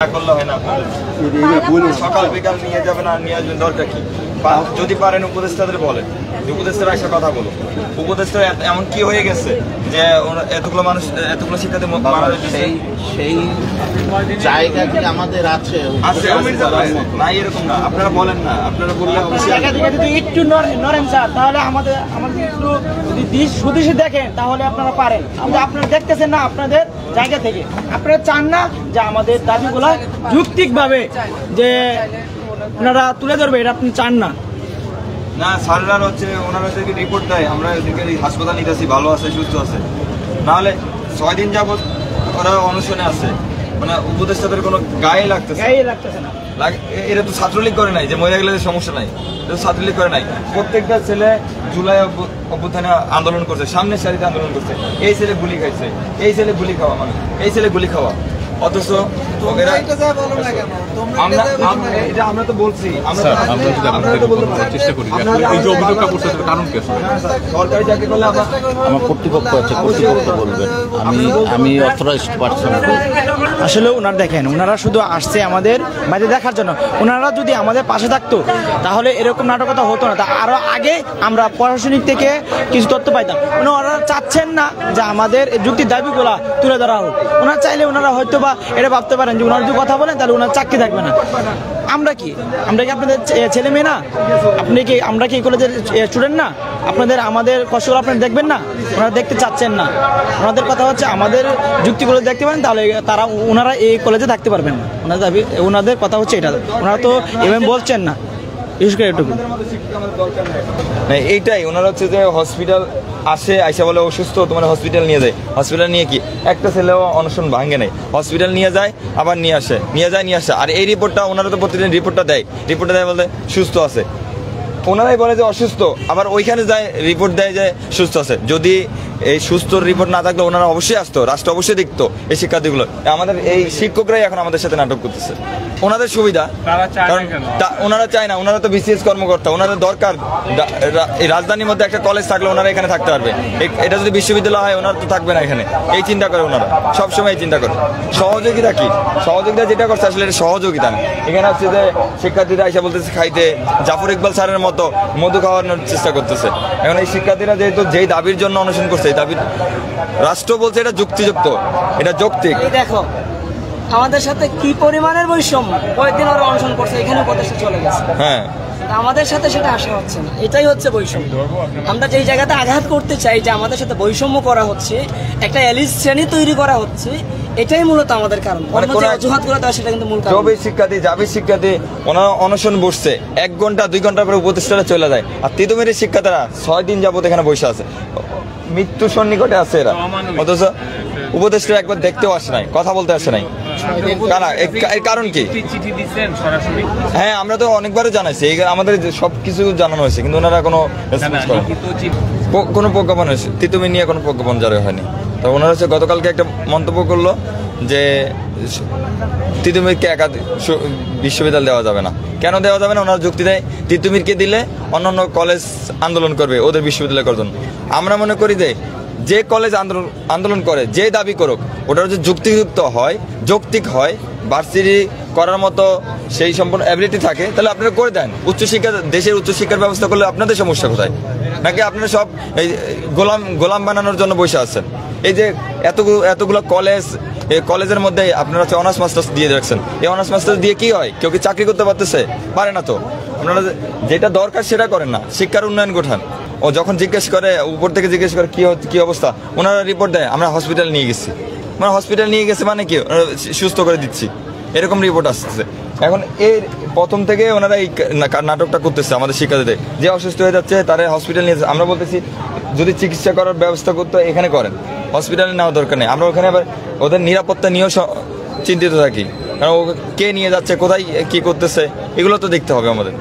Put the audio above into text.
করলে হয় না আপনাদের সকাল বিকাল নিয়ে যাবেন আর নিয়ে আসবেন দরকার কি? যদি পারেন উপদেষ্টাদের বলেন, উপদেষ্টারা এসে কথা বলো। উপদেষ্টা এমন কি হয়ে গেছে যে এতগুলো মানুষ, এতগুলো শিক্ষার্থী মারা যাচ্ছে, সেই জায়গা কি আমাদের আছে? না এরকম না, আপনারা বলেন না, আপনারা বললে একটু নরেন স্যার, তাহলে আমাদের একটু যদি সুদেশে দেখেন তাহলে আপনারা পারেন। কিন্তু আপনারা দেখতেছেন না আপনাদের জায়গা থেকে, আপনারা চান না যে আমাদের দাবিগুলো যৌক্তিকভাবে যে ওনারা তুলে ধরবে, এটা আপনি চান না। না স্যাররা হচ্ছে ওনারা থেকে রিপোর্ট দেয়, আমরা এদিকে হাসপাতাল নিতেছি, ভালো আছে সুস্থ আছে। নাহলে 6 দিন যাবত ওরা অনশনে আছে, মানে উপদেষ্টাদের কোনো গায়ে লাগতেছে না। এটা তো ছাত্রলীগ করে নাই যে মহিলা গেলে সমস্যা নাই, এটা ছাত্রলীগ করে নাই। প্রত্যেকটা ছেলে জুলাই অভ্যুত্থানে আন্দোলন করছে, সামনের সারিতে আন্দোলন করছে। এই ছেলে গুলি খাইছে, এই ছেলে গুলি খাওয়া, মানে এই ছেলে গুলি খাওয়া। অথচ আমরা তো বলছি, সরকারি চাকরি করলে আমার কর্তৃপক্ষ আছে, কর্তৃপক্ষ বলবেন, আমি অথরাইজড পারসন। আসলে ওনারা দেখেন, ওনারা শুধু আসছে আমাদের বাইরে দেখার জন্য। ওনারা যদি আমাদের পাশে থাকতো তাহলে এরকম নাটকতা হতো না। তা আরো আগে আমরা প্রশাসনিক থেকে কিছু তথ্য পাইতাম। ওনারা চাচ্ছেন না যে আমাদের যুক্তির দাবিগুলা তুলে ধরা হোক। ওনারা চাইলে ওনারা হয়তো বা এটা ভাবতে পারেন যে ওনারা যদি কথা বলেন তাহলে ওনার চাকরি থাকবে না। আমরা কি আপনাদের ছেলে মেয়ে না? আমরা কি কলেজের স্টুডেন্ট না? আমাদের কষ্টগুলো আপনারা দেখবেন না? ওনারা দেখতে চাচ্ছেন না। ওনাদের কথা হচ্ছে আমাদের যুক্তিগুলো দেখতে পারেন, তাহলে ওনারা এই কলেজে থাকতে পারবেন না। ওনাদের কথা হচ্ছে এটা। ওনারা তো এমএম বলছেন না, বিশেষ করে এটুকু। এইটাই ওনারা হচ্ছে যে হসপিটাল আসে, আইসা বলে অসুস্থ, তোমার হসপিটাল নিয়ে যায়। হসপিটাল নিয়ে কি একটা ছেলেও অনশন ভাঙে নাই, হসপিটাল নিয়ে যায়, আবার নিয়ে আসে। আর এই রিপোর্টটা ওনারা তো প্রতিদিন রিপোর্টটা দেয় বলতে সুস্থ আছে। ওনারাই বলে যে অসুস্থ, আবার ওইখানে যায় রিপোর্ট দেয় যে সুস্থ আছে। যদি এই সুস্থ রিপোর্ট না থাকলে ওনারা অবশ্যই আসতো, রাষ্ট্র অবশ্যই দেখতো এই শিক্ষার্থীগুলো। আমাদের এই শিক্ষকরাই এখন আমাদের সাথে নাটক করতেছে, ওনাদের সুবিধা। কারণ ওনারা চায় না, ওনারা তো বিসিএস কর্মকর্তা, ওনাদের দরকার এই রাজধানীর মধ্যে একটা কলেজ থাকলে ওনারা এখানে থাকতে পারবে। এটা যদি বিশ্ববিদ্যালয় হয় ওনারা তো থাকবে না এখানে, এই চিন্তা করে ওনারা সবসময় এই চিন্তা করে। সহযোগিতা কি? সহযোগিতা যেটা করছে আসলে এটা সহযোগিতা না। এখানে হচ্ছে যে শিক্ষার্থীরা এসে বলতেছে খাইতে, জাফর ইকবাল স্যারের মতো মধু খাওয়ানোর চেষ্টা করতেছে। এখন এই শিক্ষার্থীরা যেহেতু যেই দাবির জন্য অনশন করছে, এই দাবির রাষ্ট্র বলছে এটা যুক্তিযুক্ত, এটা যৌক্তিক। দেখো আমাদের সাথে কি পরিমাণের বৈষম্য, কয়েকদিন ওরা অনশন করছে, এখানে উপদেষ্টা চলে গেছে। হ্যাঁ, আমাদের সাথে সেটা আসা হচ্ছে না, এটাই হচ্ছে বৈষম্য। আমরা যেই জায়গাতে আঘাত করতে চাই যে আমাদের সাথে বৈষম্য করা হচ্ছে, একটা এলিট শ্রেণী তৈরি করা হচ্ছে, এটাই মূলত আমাদের কারণ। অজুহাতগুলো দেওয়া সেটা কিন্তু মূল কারণ। জাবির শিক্ষার্থী ওনারা অনশন বসছে, 1 ঘন্টা 2 ঘন্টা পরে উপদেষ্টারা চলে যায়। আর তিতুমিরের শিক্ষার্থীরা 6 দিন যাবত এখানে বসে আছে, মৃত্যু সন্নিকটে আছে এরা। অথচ উপদেষ্টা একবার দেখতেও আসে নাই, কথা বলতে আসে নাই। এর কারণ কি? হ্যাঁ, আমরা তো অনেকবারও জানাইছি, আমাদের সবকিছু জানানো হয়েছে, কিন্তু ওনারা কোনো প্রজ্ঞাপন হয়েছে, তিতুমির নিয়ে কোনো প্রজ্ঞাপন জারি হয়নি। তো ওনারা হচ্ছে গতকালকে একটা মন্তব্য করলো যে তিতুমিরকে একা বিশ্ববিদ্যালয় দেওয়া যাবে না। কেন দেওয়া যাবে না? ওনারা যুক্তি দেয় তিতুমিরকে দিলে অন্যান্য কলেজ আন্দোলন করবে ওদের বিশ্ববিদ্যালয় করার জন্য। আমরা মনে করি যে কলেজ আন্দোলন করে, যে দাবি করুক, ওটা যদি যৌক্তিক হয়, ভার্সিটি করার মতো সেই সম্পূর্ণ অ্যাবিলিটি থাকে, তাহলে আপনারা করে দেন। দেশের উচ্চশিক্ষার ব্যবস্থা করলে আপনাদের সমস্যা কোথায়? নাকি আপনারা সব এই গোলাম বানানোর জন্য বসে আছেন? এই যে এতগুলো কলেজের মধ্যে আপনারা হচ্ছে অনার্স মাস্টার্স দিয়ে রাখছেন। এই অনার্স মাস্টার্স দিয়ে কি হয়? কেউ কি চাকরি করতে পারে না তো। আপনারা যেটা দরকার সেটা করেন না, শিক্ষার উন্নয়ন ঘটান। ও যখন উপর থেকে জিজ্ঞেস করে কি অবস্থা, ওনারা রিপোর্ট দেয় আমরা হসপিটাল নিয়ে গেছি। মানে কি সুস্থ করে দিচ্ছি, এরকম রিপোর্ট আসছে। এখন এর প্রথম থেকে ওনারা এই নাটকটা করতেছে আমাদের শিক্ষার্থীদের, যে অসুস্থ হয়ে যাচ্ছে তারা হসপিটাল নিয়ে যাচ্ছে। আমরা বলতেছি যদি চিকিৎসা করার ব্যবস্থা করতে এখানে করেন, হসপিটালে নেওয়ার দরকার নেই। আমরা ওখানে আবার ওদের নিরাপত্তা নিয়েও চিন্তিত থাকি, কারণ কে নিয়ে যাচ্ছে, কোথায় কি করতেছে, এগুলো তো দেখতে হবে আমাদের।